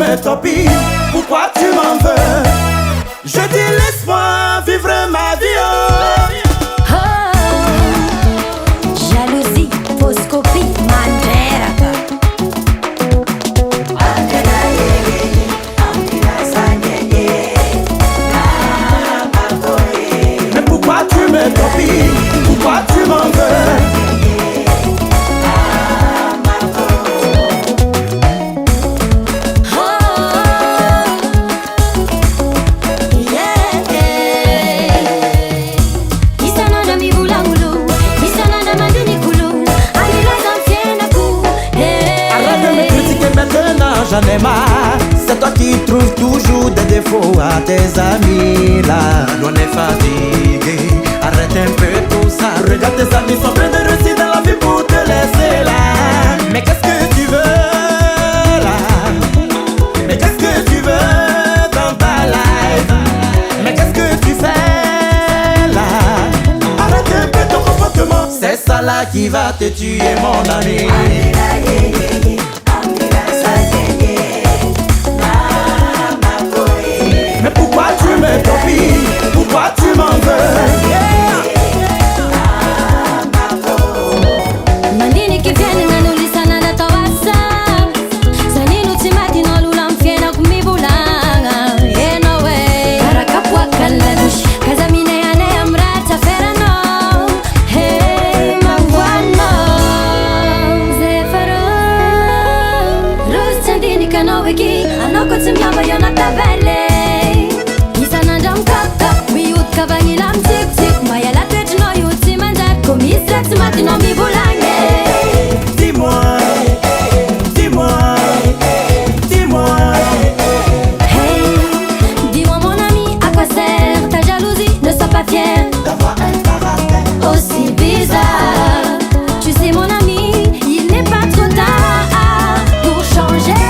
me torpilles? Pourquoi tu m'en veux? Je dis laisse-moi vivre ma vie. Oh, jalousie, fausse copie, Mandela. Mais pourquoi tu me torpilles? Pourquoi tu m'en veux? J'en ai marre, c'est toi qui trouves toujours des défauts à tes amis là. On est fatigué, arrête un peu tout ça. Regarde tes amis sont pleins de réussite dans la vie pour te laisser là. Mais qu'est-ce que tu veux là? Mais qu'est-ce que tu veux dans ta life? Mais qu'est-ce que tu fais là? Arrête un peu ton comportement. C'est ça là qui va te tuer mon ami. Mais pourquoi tu me torpilles? Pourquoi tu m'en veux? Mandini che viene na nulisana na tawasa. Saninu timati no lulam fiena kumibulanga. Yeah, no way. Karakapwa kaladush. Kazamine ane amrata ferano. Hey, mangwano. Zefaro. Rustandini kanoveki. Anoko timyamba yona tabele. Dis-moi, dis-moi, dis-moi. Hey, dis-moi mon ami, à quoi sert ta jalousie? Ne sois pas fier d'avoir un caractère aussi bizarre. Tu sais mon ami, il n'est pas trop tard pour changer.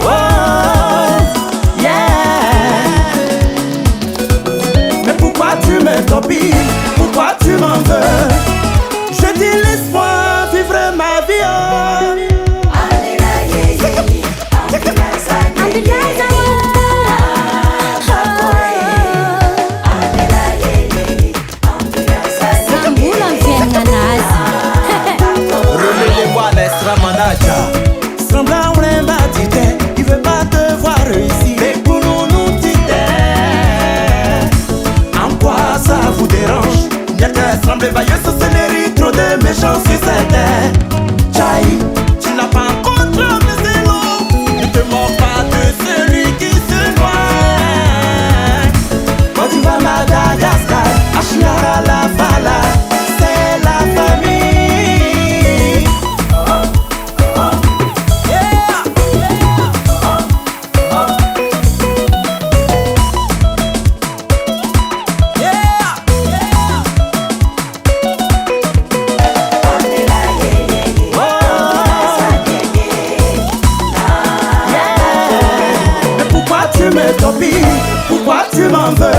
Oh, yeah. Mais pourquoi tu me torpilles? Pourquoi tu m'en veux? Je dis laisse-moi vivre ma vie. Relevez-moi l'extra manager. Semblant on est batité, il veut pas te voir réussir. Mais pour nous dit-elle, en quoi ça vous dérange? Y'a qu'à sembler vailleux, ce scénario, trop de méchants sur cette terre. Tchaï, tu n'as pas encore mais c'est long. Ne te mords pas de celui qui se noie. Quand tu vas à Madagascar, à Chiara la Fala, c'est la famille. Yeah. Mais pourquoi tu me torpilles? Pourquoi tu m'en veux?